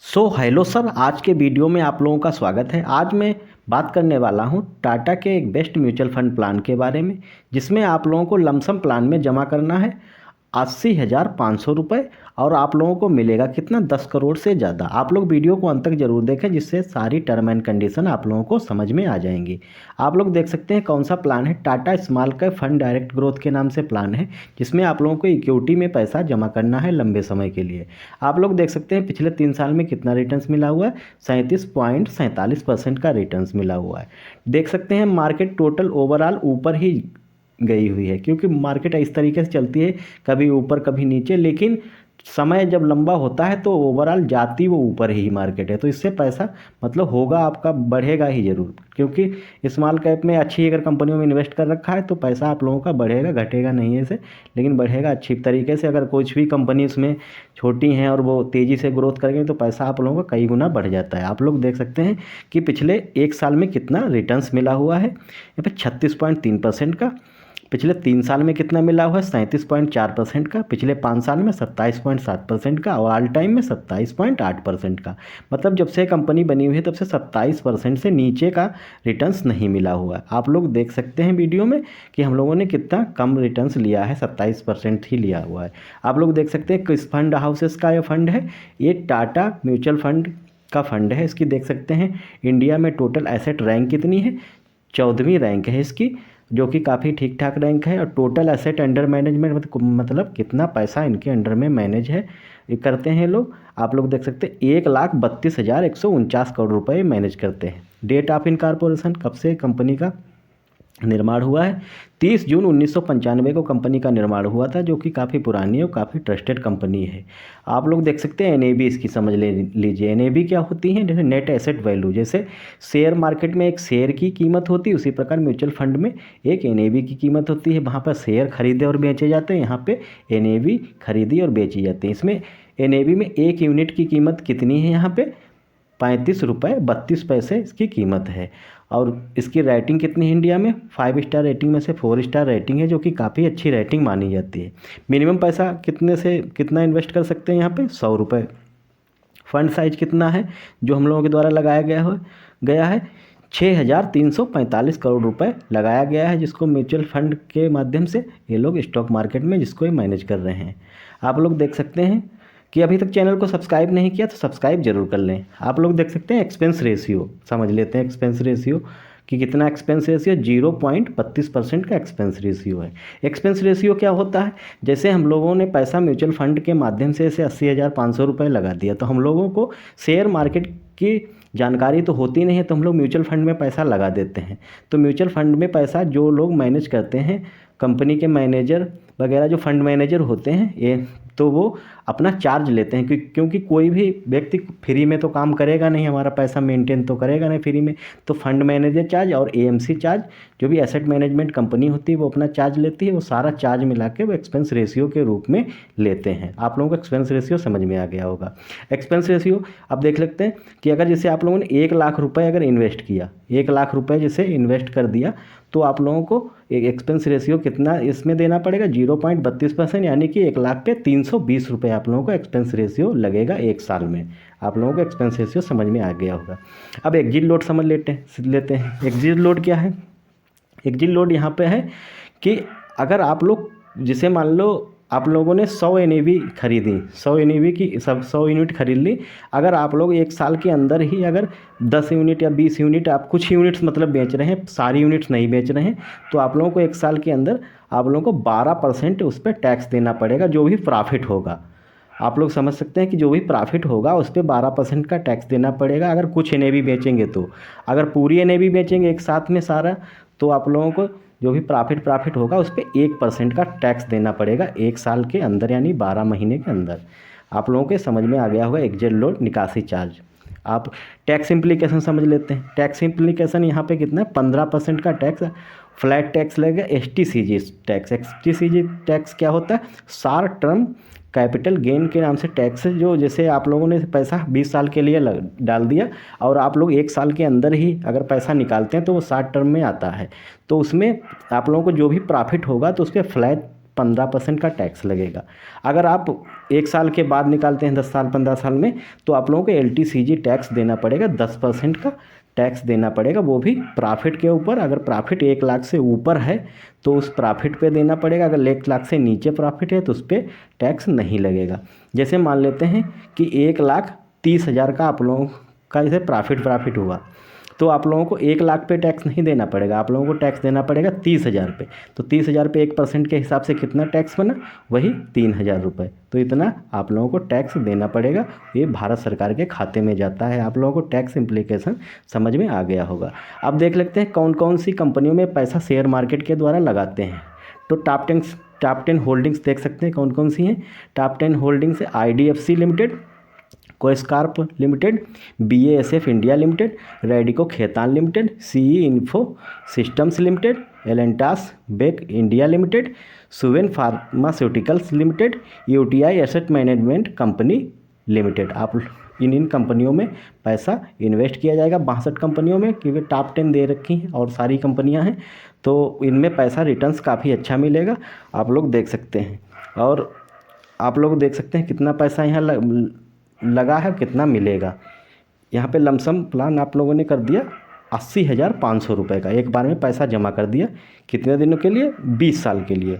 Hello sir, आज के video में आप लोगों का स्वागत है। आज मैं बात करने वाला हूं टाटा के एक बेस्ट म्यूचुअल फंड प्लान के बारे में, जिसमें आप लोगों को लमसम प्लान में जमा करना है 80,500 रुपये और आप लोगों को मिलेगा कितना, 10 करोड़ से ज़्यादा। आप लोग वीडियो को अंत तक जरूर देखें, जिससे सारी टर्म एंड कंडीशन आप लोगों को समझ में आ जाएंगी। आप लोग देख सकते हैं कौन सा प्लान है, Tata small cap fund direct growth के नाम से प्लान है, जिसमें आप लोगों को इक्विटी में पैसा जमा करना है लंबे समय के लिए। आप लोग देख सकते हैं पिछले 3 साल में कितना रिटर्न्स मिला हुआ है, 37.47% का रिटर्न्स मिला हुआ है। देख सकते हैं मार्केट टोटल ओवरऑल ऊपर ही गई हुई है, क्योंकि मार्केट इस तरीके से चलती है, कभी ऊपर कभी नीचे, लेकिन समय जब लंबा होता है तो ओवरऑल जाती वो ऊपर ही मार्केट है। तो इससे पैसा मतलब होगा आपका, बढ़ेगा ही ज़रूर, क्योंकि स्मॉल कैप में अच्छी अगर कंपनियों में इन्वेस्ट कर रखा है तो पैसा आप लोगों का बढ़ेगा, घटेगा नहीं है इसे, लेकिन बढ़ेगा अच्छी तरीके से। अगर कुछ भी कंपनी उसमें छोटी हैं और वो तेज़ी से ग्रोथ करेंगे तो पैसा आप लोगों का कई गुना बढ़ जाता है। आप लोग देख सकते हैं कि पिछले 1 साल में कितना रिटर्न्स मिला हुआ है, यहाँ पे 36.3% का। पिछले 3 साल में कितना मिला हुआ है, 37.4% का। पिछले 5 साल में 27.7% का, और ऑल टाइम में 27.8% का। मतलब जब से कंपनी बनी हुई है तब से 27% से नीचे का रिटर्न्स नहीं मिला हुआ है। आप लोग देख सकते हैं वीडियो में कि हम लोगों ने कितना कम रिटर्न्स लिया है, 27% ही लिया हुआ है। आप लोग देख सकते हैं किस फंड हाउसेस का ये फंड है, ये टाटा म्यूचुअल फंड का फंड है। इसकी देख सकते हैं इंडिया में टोटल एसेट रैंक कितनी है, 14वीं रैंक है इसकी, जो कि काफ़ी ठीक ठाक रैंक है। और टोटल एसेट अंडर मैनेजमेंट मतलब कितना पैसा इनके अंडर में मैनेज है, ये करते हैं लोग। आप लोग देख सकते हैं 1,32,149 करोड़ रुपए मैनेज करते हैं। डेट ऑफ इनकॉर्पोरेशन, कब से कंपनी का निर्माण हुआ है, 30 जून 1995 को कंपनी का निर्माण हुआ था, जो कि काफ़ी पुरानी और काफ़ी ट्रस्टेड कंपनी है। आप लोग देख सकते हैं एनएबी इसकी समझ लीजिए। एनएबी क्या होती है, जैसे नेट एसेट वैल्यू, जैसे शेयर मार्केट में एक शेयर की कीमत होती है, उसी प्रकार म्यूचुअल फंड में एक एनएबी की कीमत होती है। वहाँ पर शेयर खरीदे और बेचे जाते हैं, यहाँ पे एनएबी खरीदी और बेची जाती है। इसमें एनएबी में एक यूनिट की कीमत कितनी है, यहाँ पे 35.32 रुपये इसकी कीमत है। और इसकी रेटिंग कितनी है इंडिया में, 5 स्टार रेटिंग में से 4 स्टार रेटिंग है, जो कि काफ़ी अच्छी रेटिंग मानी जाती है। मिनिमम पैसा कितने से कितना इन्वेस्ट कर सकते हैं, यहाँ पे 100 रुपये। फंड साइज कितना है जो हम लोगों के द्वारा लगाया गया है 6,345 करोड़ रुपए लगाया गया है, जिसको म्यूचुअल फंड के माध्यम से ये लोग स्टॉक मार्केट में जिसको ये मैनेज कर रहे हैं। आप लोग देख सकते हैं कि अभी तक चैनल को सब्सक्राइब नहीं किया तो सब्सक्राइब जरूर कर लें। आप लोग देख सकते हैं एक्सपेंस रेशियो, समझ लेते हैं एक्सपेंस रेशियो कि कितना एक्सपेंस रेशियो, 0.32% का एक्सपेंस रेशियो है। एक्सपेंस रेशियो क्या होता है, जैसे हम लोगों ने पैसा म्यूचुअल फंड के माध्यम से ऐसे 80,500 रुपये लगा दिया, तो हम लोगों को शेयर मार्केट की जानकारी तो होती नहीं है, तो हम लोग म्यूचुअल फंड में पैसा लगा देते हैं। तो म्यूचुअल फंड में पैसा जो लोग मैनेज करते हैं, कंपनी के मैनेजर वगैरह जो फंड मैनेजर होते हैं, ये तो वो अपना चार्ज लेते हैं, क्योंकि कोई भी व्यक्ति फ्री में तो काम करेगा नहीं, हमारा पैसा मेंटेन तो करेगा नहीं फ्री में। तो फंड मैनेजर चार्ज और एएमसी चार्ज, जो भी एसेट मैनेजमेंट कंपनी होती है, वो अपना चार्ज लेती है। वो सारा चार्ज मिला के वो एक्सपेंस रेशियो के रूप में लेते हैं। आप लोगों को एक्सपेंस रेशियो समझ में आ गया होगा। एक्सपेंस रेशियो अब देख लेते हैं कि अगर जैसे आप लोगों ने 1 लाख रुपये अगर इन्वेस्ट किया, 1 लाख रुपये जैसे इन्वेस्ट कर दिया, तो आप लोगों को एक एक्सपेंस रेशियो कितना इसमें देना पड़ेगा, 0.32%, यानी कि 1 लाख पे 320 रुपये आप लोगों को एक्सपेंस रेशियो लगेगा 1 साल में। आप लोगों को एक्सपेंस रेशियो समझ में आ गया होगा। अब एग्जिट लोड समझ लेते हैं। एग्जिट लोड क्या है, एग्जिट लोड यहाँ पे है कि अगर आप लोग जिसे मान लो आप लोगों ने 100 एनएवी खरीदी, 100 एनएवी की 100 यूनिट खरीद ली, अगर आप लोग 1 साल के अंदर ही अगर 10 यूनिट या 20 यूनिट, आप कुछ यूनिट्स मतलब बेच रहे हैं, सारी यूनिट्स नहीं बेच रहे हैं, तो आप लोगों को 1 साल के अंदर आप लोगों को 12% उस पर टैक्स देना पड़ेगा, जो भी प्रॉफिट होगा। आप लोग समझ सकते हैं कि जो भी प्रॉफिट होगा उस पर 12% का टैक्स देना पड़ेगा, अगर कुछ एनएवी बेचेंगे तो। अगर पूरी एनएवी बेचेंगे एक साथ में सारा, तो आप लोगों को जो भी प्रॉफिट होगा उस पर 1% का टैक्स देना पड़ेगा 1 साल के अंदर, यानी 12 महीने के अंदर। आप लोगों के समझ में आ गया होगा एग्जिट लोड, निकासी चार्ज। आप टैक्स इम्प्लीकेशन समझ लेते हैं। टैक्स इम्प्लीकेशन यहाँ पे कितना है, 15% का टैक्स फ्लैट टैक्स लगेगा। एसटीसीजी टैक्स, एसटीसीजी टैक्स क्या होता है, शॉर्ट टर्म कैपिटल गेन के नाम से टैक्स, जो जैसे आप लोगों ने पैसा 20 साल के लिए डाल दिया और आप लोग 1 साल के अंदर ही अगर पैसा निकालते हैं तो वो शॉर्ट टर्म में आता है। तो उसमें आप लोगों को जो भी प्रॉफिट होगा तो उस पर फ्लैट 15% का टैक्स लगेगा। अगर आप 1 साल के बाद निकालते हैं 10 साल 15 साल में, तो आप लोगों को LTCG टैक्स देना पड़ेगा, 10% का टैक्स देना पड़ेगा, वो भी प्रॉफिट के ऊपर। अगर प्रॉफिट 1 लाख से ऊपर है तो उस प्रॉफिट पे देना पड़ेगा, अगर 1 लाख से नीचे प्रॉफिट है तो उस पर टैक्स नहीं लगेगा। जैसे मान लेते हैं कि 1,30,000 का आप लोगों का जैसे प्रॉफिट हुआ, तो आप लोगों को 1 लाख पे टैक्स नहीं देना पड़ेगा, आप लोगों को टैक्स देना पड़ेगा 30,000 पे। तो 30,000 पे 1% के हिसाब से कितना टैक्स बना, वही 3,000 रुपये। तो इतना आप लोगों को टैक्स देना पड़ेगा, ये भारत सरकार के खाते में जाता है। आप लोगों को टैक्स इम्प्लीकेशन समझ में आ गया होगा। अब देख लेते हैं कौन कौन सी कंपनियों में पैसा शेयर मार्केट के द्वारा लगाते हैं। तो टॉप 10 होल्डिंग्स देख सकते हैं कौन कौन सी हैं। टॉप 10 होल्डिंग्स है IDFC लिमिटेड, कोस्कार्प limited, BASF India limited, Radico Khaitan limited, CE info systems limited, Elantas Beck India limited, Suven pharmaceuticals limited, UTI asset management company limited. आप इन कंपनियों में पैसा इन्वेस्ट किया जाएगा, 62 कंपनियों में, क्योंकि टॉप 10 दे रखी हैं और सारी कंपनियां हैं, तो इनमें पैसा रिटर्न्स काफ़ी अच्छा मिलेगा, आप लोग देख सकते हैं। और आप लोग देख सकते हैं कितना पैसा यहाँ लगा है, कितना मिलेगा। यहाँ पे लमसम प्लान आप लोगों ने कर दिया 80,500 रुपये का, एक बार में पैसा जमा कर दिया। कितने दिनों के लिए, 20 साल के लिए।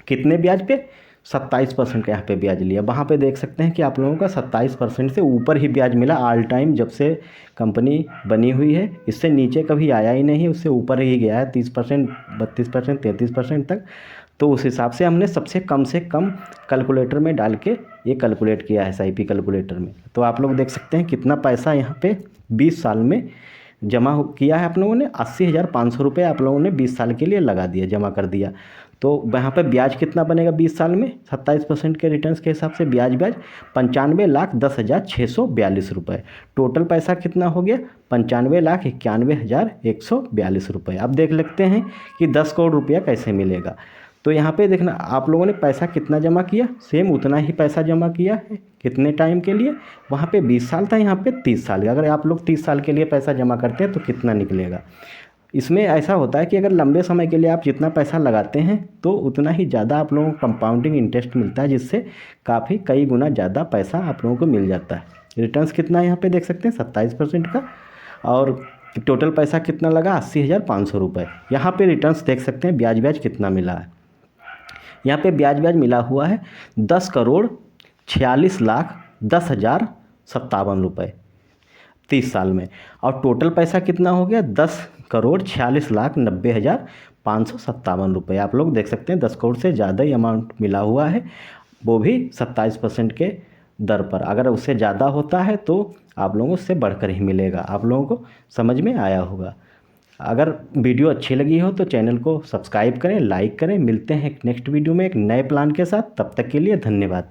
कितने ब्याज पे, 27% का यहाँ पे ब्याज लिया। वहाँ पे देख सकते हैं कि आप लोगों का 27% से ऊपर ही ब्याज मिला ऑल टाइम, जब से कंपनी बनी हुई है। इससे नीचे कभी आया ही नहीं, उससे ऊपर ही गया है 30%, 32%, 33% तक। तो उस हिसाब से हमने सबसे कम कैलकुलेटर में डाल के ये कैलकुलेट किया है, SIP कैलकुलेटर में। तो आप लोग देख सकते हैं कितना पैसा यहाँ पे 20 साल में जमा किया है आप लोगों ने। 80,500 रुपये आप लोगों ने 20 साल के लिए लगा दिया, जमा कर दिया। तो यहाँ पे ब्याज कितना बनेगा 20 साल में, 27% के रिटर्न्स के हिसाब से ब्याज 95,10,642 रुपये। टोटल पैसा कितना हो गया, 95,91,142 रुपये। अब देख लेते हैं कि 10 करोड़ रुपया कैसे मिलेगा। तो यहाँ पे देखना आप लोगों ने पैसा कितना जमा किया, सेम उतना ही पैसा जमा किया है। कितने टाइम के लिए, वहाँ पे 20 साल था, यहाँ पे 30 साल का। अगर आप लोग 30 साल के लिए पैसा जमा करते हैं तो कितना निकलेगा। इसमें ऐसा होता है कि अगर लंबे समय के लिए आप जितना पैसा लगाते हैं तो उतना ही ज़्यादा आप लोगों को कंपाउंडिंग इंटरेस्ट मिलता है, जिससे काफ़ी कई गुना ज़्यादा पैसा आप लोगों को मिल जाता है। रिटर्न्स कितना है यहाँ पे देख सकते हैं 27% का, और टोटल पैसा कितना लगा 80,500 रुपये। यहाँ पे रिटर्न्स देख सकते हैं ब्याज कितना मिला है। यहाँ पे ब्याज मिला हुआ है 10,46,10,57 रुपये 30 साल में। और टोटल पैसा कितना हो गया 10,46,90,557 रुपये। आप लोग देख सकते हैं 10 करोड़ से ज़्यादा ही अमाउंट मिला हुआ है, वो भी 27% के दर पर। अगर उससे ज़्यादा होता है तो आप लोगों से बढ़कर ही मिलेगा। आप लोगों को समझ में आया होगा। अगर वीडियो अच्छी लगी हो तो चैनल को सब्सक्राइब करें, लाइक करें। मिलते हैं नेक्स्ट वीडियो में एक नए प्लान के साथ, तब तक के लिए धन्यवाद।